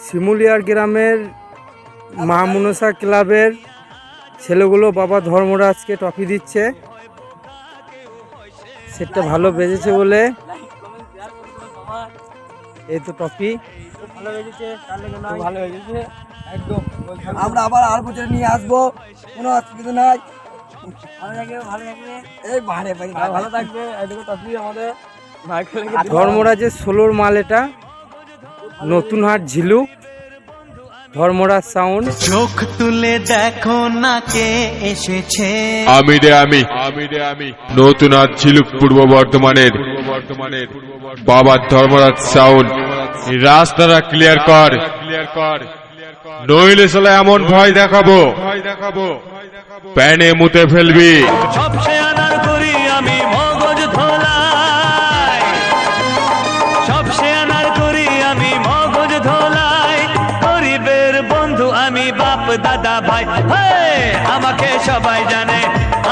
শিমুলিয়ার গ্রামের মা মনসা ক্লাবের ছেলেগুলো বাবা ধর্মরাজকে ট্রফি দিচ্ছে। সেটটা ভালো বেজেছে বলে এই তো ট্রফি ভালো হয়েছে একদম। আমরা আবার আর বছর নিয়ে আসবো, কোনো অসুবিধা নাই। ভালো থাকবে। ধর্মরাজের 16 মাল এটা, নতুন হাট ঝিলুক, ধর্মরাজ সাউন্ড। চোখ তুলে দেখো না কে এসেছে। আমি নতুন হাট ঝিলুক পূর্ব বর্ধমানের বাবা ধর্মরাজ সাউন্ড। রাস্তাটা ক্লিয়ার কর, নইলে সালা এমন ভয় দেখাবো প্যানে মুতে ফেলবি। সবচেয়ে আনার করি আমি মগজ ধোলাই, সবচেয়ে আনার করি আমি মগজ ধোলাই। গরিবের বন্ধু আমি, বাপ দাদা ভাই। আমাকে সবাই জানে,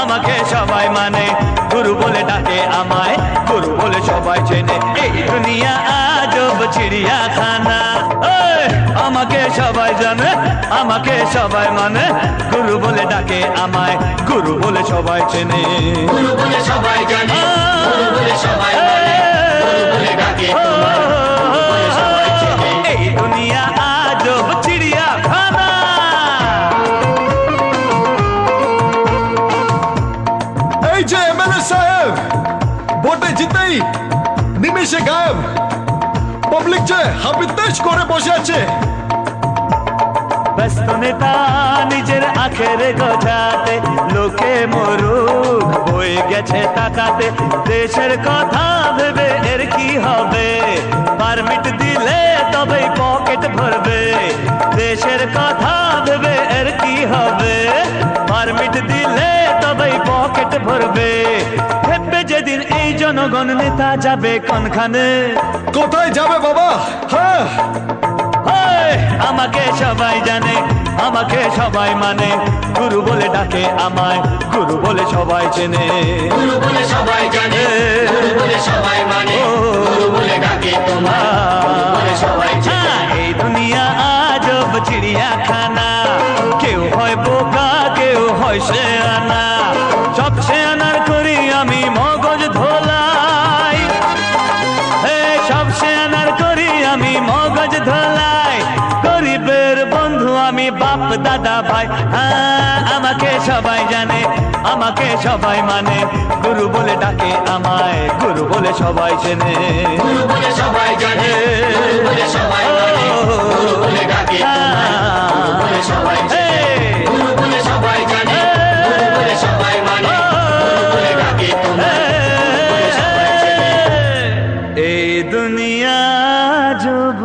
আমাকে সবাই মানে, গুরু বলে ডাকে আমায়, গুরু বলে সবাই চেনে। এই দুনিয়া আজব চিড়িয়াখানা। আমাকে সবাই জানে, আমাকে সবাই মানে, গুরু বলে ডাকে আমায়, গুরু বলে সবাই চেনে। গুরু বলে সবাই জানে, গুরু বলে সবাই মানে, গুরু বলে ডাকে তোমায়, গুরু বলে সবাই চেনে। এই দুনিয়া আজব চিড়িয়াখানা। এই যে এমএলএ সাহেব ভোটে জিতেই নিমেষে গায়েব, পাবলিক যে হাবিতেশ করে বসে আছে। ব্যস্ত নেতা নিজের আখের গোছাতে, লোকে মরুক বয়ে গেছে তাকাতে। দেশের কথা ভেবে এর কি হবে, পারমিট দিলে তবেই পকেট ভরবে। দেশের কথা ভেবে এর কি হবে, পারমিট দিলে তবেই পকেট ভরবে। ভেবে যেদিন এই জনগণ নেতা যাবে কোনখানে, কোথায় যাবে বাবা? হ্যাঁ, আমাকে সবাই জানে, আমাকে সবাই মানে, গুরু বলে ডাকে আমায়, গুরু বলে সবাই চেনে। গুরু বলে সবাই জানে, গুরু বলে সবাই মানে, গুরু বলে ডাকে তোমায়, গুরু বলে সবাই চেনে। এই দুনিয়া আজব চিড়িয়াখানা। কেউ হয় বোকা, কেউ হয় শেয়ানা। সবচেয়ে আনার করি আমি মগজ ধোলাই, সবচেয়ে আনার করি আমি মগজ ধোলাই। গরিবের বন্ধু আমি, বাপ দাদা ভাই। আমাকে সবাই জানে, আমাকে সবাই মানে, গুরু বলে ডাকে আমায়, গুরু বলে সবাই চেনে। গুরু বলে সবাই জানে, গুরু বলে সবাই মানে, গুরু বলে ডাকে তোমায়, গুরু বলে সবাই চেনে। গুরু বলে সবাই জানে, গুরু বলে সবাই মানে, গুরু বলে ডাকে তোমায়, গুরু বলে সবাই চেনে। এই দুনিয়া আজব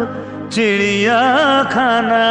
চিড়িয়াখানা।